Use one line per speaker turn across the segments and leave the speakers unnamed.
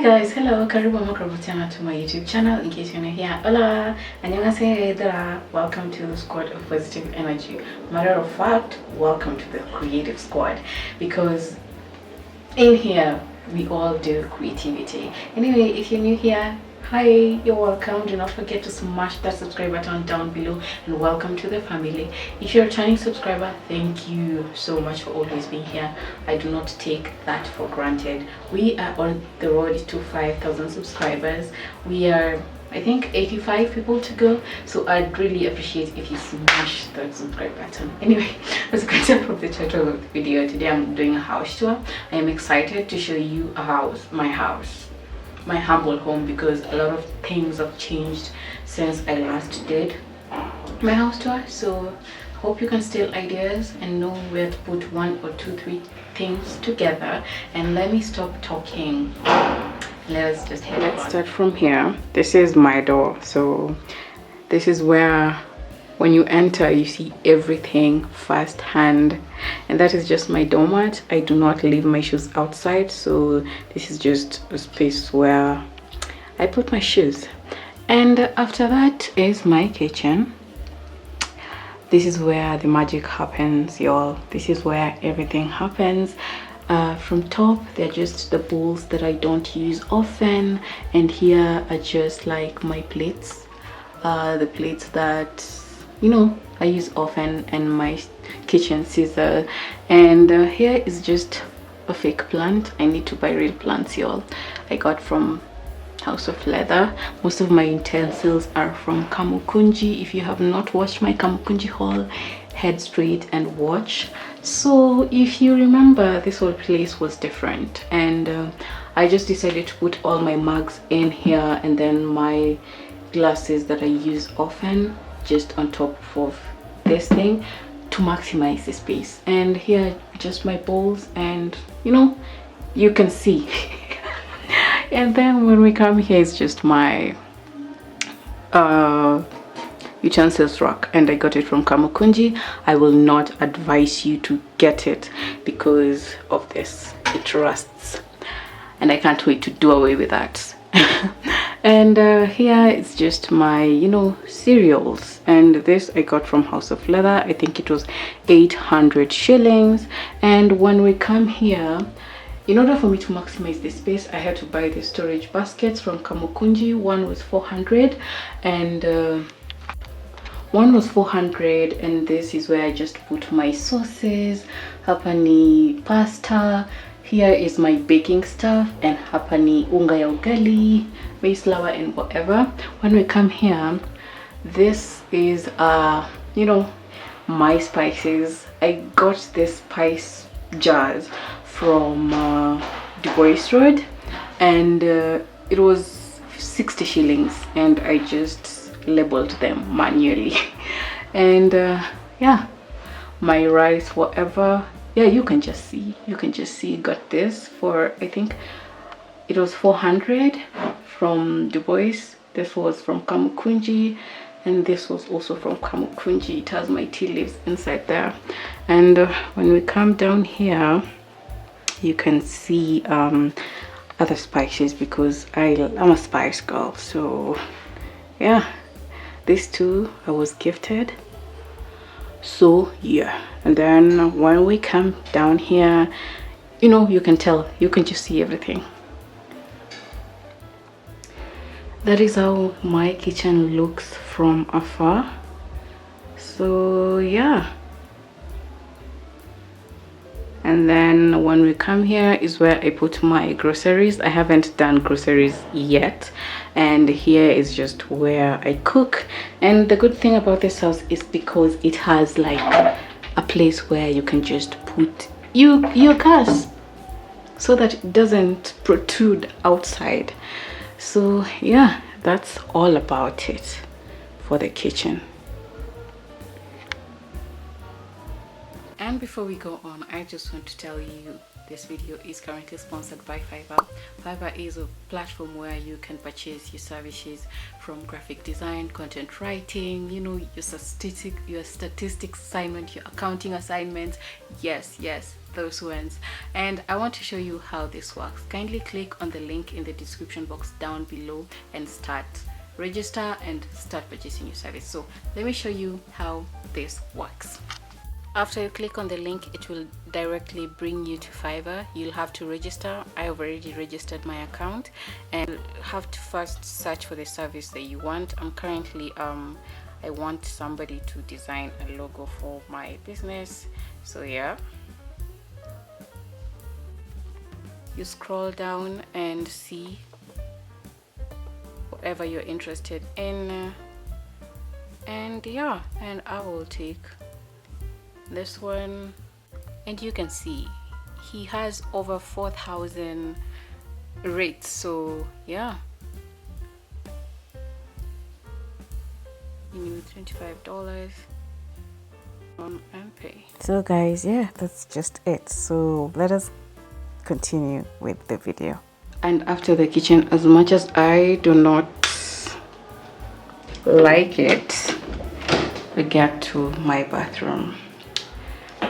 guys, hello, karibu tena to my YouTube channel. In case you're new here, hola, annyeonghaseyo, welcome to the squad of positive energy. Matter of fact, welcome to the creative squad, because in here we all do creativity. Anyway, if you're new here, hi, you're welcome. Do not forget to smash that subscribe button down below, and welcome to the family. If you're a returning subscriber, thank you so much for always being here. I do not take that for granted. We are on the road to 5,000 subscribers. We are, I think, 85 people to go, so I'd really appreciate if you smash that subscribe button. Anyway, as you can tell from the title of the video, today I'm doing a house tour. I am excited to show you a house, my humble home, because a lot of things have changed since I last did my house tour. So hope you can steal ideas and know where to put 1 or 2, 3 things together. And let me stop talking, let's just head on. Let's start from here. This is my door, so this is where when you enter you see everything firsthand, and that is just my doormat. I do not leave my shoes outside, so this is just a space where I put my shoes. And after that is my kitchen. This is where the magic happens, y'all. This is where everything happens. From top, they're just the bowls that I don't use often, and here are just like my plates, the plates that I use often, and my kitchen scissor. And here is just a fake plant. I need to buy real plants, y'all. I got from House of Leather. Most of my utensils are from Kamukunji. If you have not watched my Kamukunji haul, head straight and watch. So if you remember, this whole place was different, and I just decided to put all my mugs in here, and then my glasses that I use often just on top of this thing to maximize the space. And here just my bowls, and you can see. And then when we come here, it's just my utensils rack, and I got it from Kamukunji. I will not advise you to get it because of this. It rusts, and I can't wait to do away with that. And here it's just my cereals, and this I got from House of Leather. I think it was 800 shillings. And when we come here, in order for me to maximize the space, I had to buy the storage baskets from Kamukunji. One was 400, and and this is where I just put my sauces, hapani pasta. Here is my baking stuff, and hapani unga ya ugali, maize flour, and whatever. When we come here, this is my spices. I got this spice jars from Du Bois Road, and it was 60 shillings, and I just labeled them manually. And yeah, my rice, whatever, yeah, you can just see got this for, I think it was 400 from Du Bois. This was from Kamukunji, and this was also from Kamukunji. It has my tea leaves inside there. And when we come down here, you can see other spices, because I'm a spice girl. So yeah, these two I was gifted. So yeah, and then when we come down here, you can tell, you can just see everything. That is how my kitchen looks from afar. So yeah, and then when we come here is where I put my groceries. I haven't done groceries yet, and here is just where I cook. And the good thing about this house is because it has like a place where you can just put your gas, so that it doesn't protrude outside. So yeah, that's all about it for the kitchen. And before we go on, I just want to tell you this video is currently sponsored by Fiverr. Fiverr is a platform where you can purchase your services from graphic design, content writing, you know, your statistics assignment, your accounting assignments. Yes, those ones. And I want to show you how this works. Kindly click on the link in the description box down below and register and start purchasing your service. So let me show you how this works. After you click on the link, it will directly bring you to Fiverr. You'll have to register. I have already registered my account, and you have to first search for the service that you want. I'm currently I want somebody to design a logo for my business, so yeah, you scroll down and see whatever you're interested in, and yeah, and I will take this one. And you can see he has over 4,000 rates, so yeah, you need $25 and pay. So guys, yeah, that's just it. So let us continue with the video. And after the kitchen, as much as I do not like it, we get to my bathroom.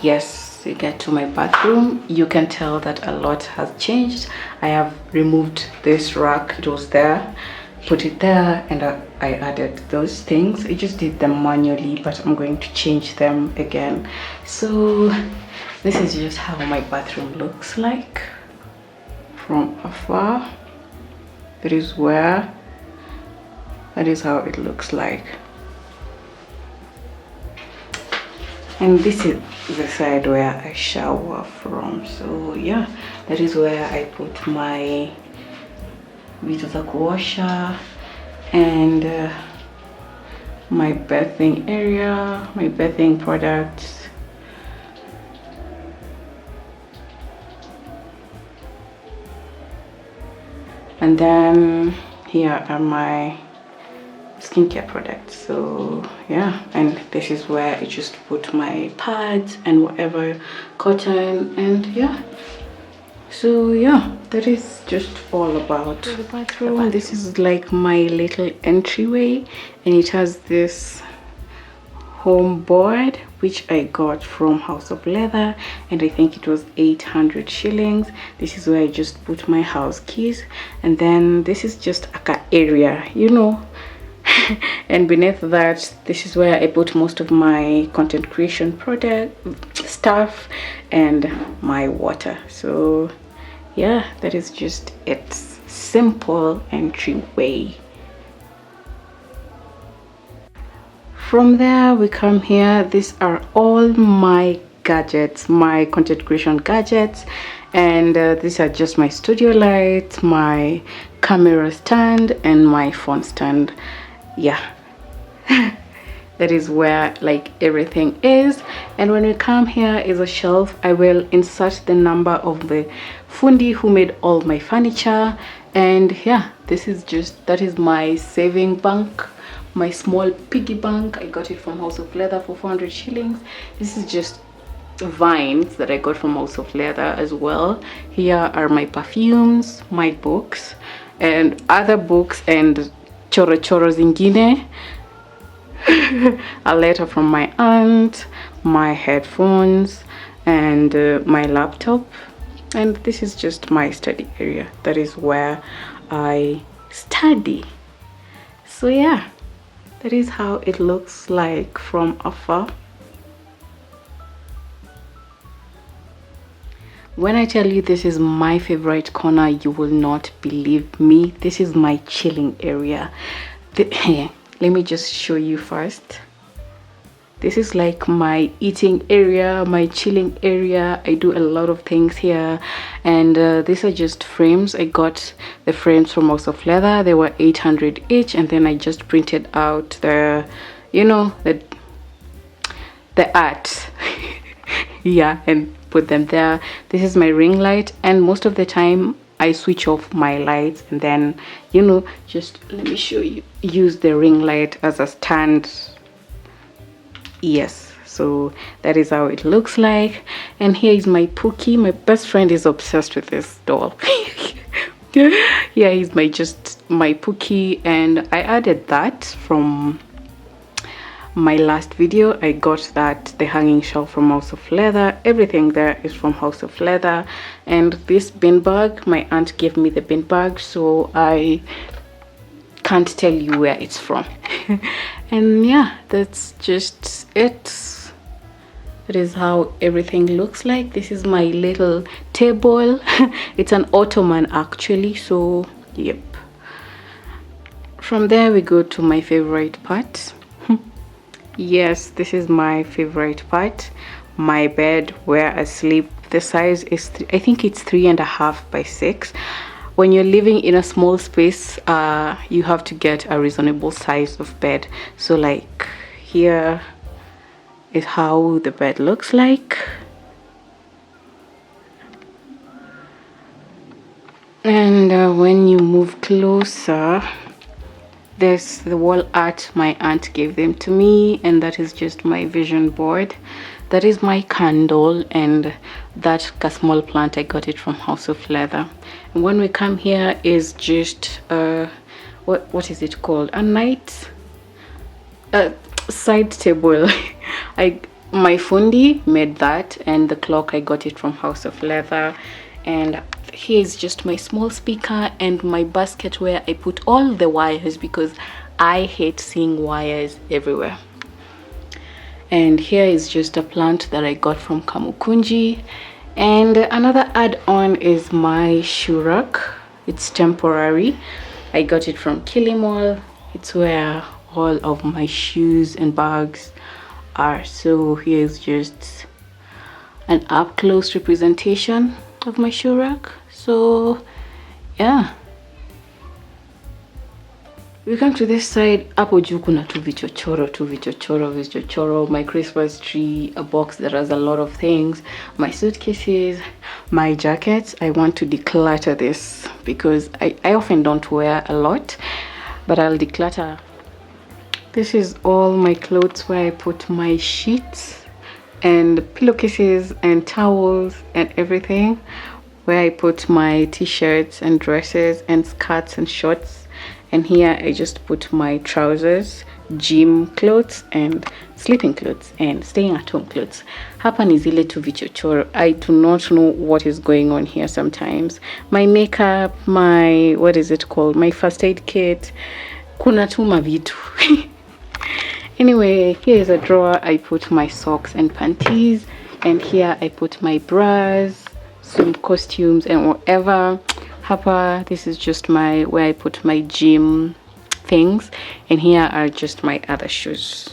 Yes, we get to my bathroom. You can tell that a lot has changed. I have removed this rack. It was there, put it there, and I added those things. I just did them manually, but I'm going to change them again. So this is just how my bathroom looks like from afar. That is how it looks like. And this is the side where I shower from. So yeah, that is where I put my washer and my bathing area, my bathing products. And then here are my skincare products. So yeah, and this is where I just put my pads and whatever, cotton, and yeah. So yeah, that is just all about the bathroom. This is like my little entryway, and it has this home board which I got from House of Leather, and I think it was 800 shillings. This is where I just put my house keys, and then this is just a area, you know. And beneath that, this is where I put most of my content creation product stuff and my water. So yeah, that is just it. Simple entryway. From there we come here. These are all my gadgets, my content creation gadgets, and these are just my studio lights, my camera stand, and my phone stand. Yeah, that is where like everything is. And when we come here is a shelf. I will insert the number of the fundi who made all my furniture. And yeah, that is my saving bank, my small piggy bank. I got it from House of Leather for 400 shillings. This is just vines that I got from House of Leather as well. Here are my perfumes, my books, and other books, and choro zingine, a letter from my aunt, my headphones, and my laptop. And this is just my study area. That is where I study. So yeah, that is how it looks like from afar. When I tell you this is my favorite corner, you will not believe me. This is my chilling area. Let me just show you first. This is like my eating area, my chilling area. I do a lot of things here, and these are just frames. I got the frames from House of Leather. They were 800 each, and then I just printed out the, you know, the art. Yeah, and put them there. This is my ring light, and most of the time I switch off my lights, and then, you know, just let me show you, use the ring light as a stand. Yes, So that is how it looks like. And here is my Pookie. My best friend is obsessed with this doll. Yeah, he's my Pookie, and I added that from my last video. I got that, the hanging shelf, from House of Leather. Everything there is from House of Leather. And this bin bag, my aunt gave me the bin bag, so I can't tell you where it's from. And yeah, that's just it. That is how everything looks like. This is my little table. It's an ottoman actually, so yep. From there we go to my favorite part. Yes, this is my favorite part. My bed where I sleep. The size is I think it's 3.5 by 6. When you're living in a small space, you have to get a reasonable size of bed. So like here is how the bed looks like. And when you move closer, there's the wall art my aunt gave them to me, and that is just my vision board. That is my candle, and that small plant I got it from House of Leather. And when we come here is just what is it called, a night side table. My fundi made that, and the clock I got it from House of Leather. And here's just my small speaker and my basket where I put all the wires because I hate seeing wires everywhere. And here is just a plant that I got from Kamukunji. And another add-on is my shoe rack. It's temporary. I got it from Kilimall. It's where all of my shoes and bags are. So here's just an up-close representation of my shoe rack. So yeah, we come to this side. Hapo juu kuna tu vichochoro, my Christmas tree, a box that has a lot of things, my suitcases, my jackets. I want to declutter this because I often don't wear a lot, but I'll declutter. This is all my clothes where I put my sheets and pillowcases and towels and everything, where I put my t-shirts and dresses and skirts and shorts. And here I just put my trousers, gym clothes and sleeping clothes and staying at home clothes. Hapa ni zile tu vichochoro. I do not know what is going on here sometimes. My makeup, my, what is it called, my first aid kit, kuna tu mavitu. Anyway, here is a drawer. I put my socks and panties, and here I put my bras, some costumes and whatever. Hapa, this is just my, where I put my gym things, and here are just my other shoes.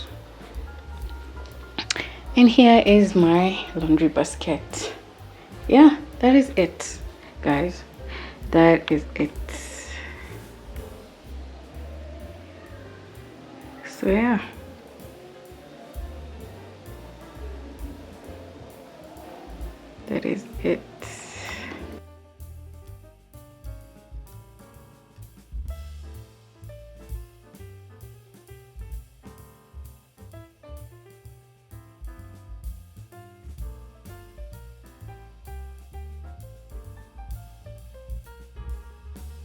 And here is my laundry basket. Yeah, that is it, guys. That is it. So yeah. That is it.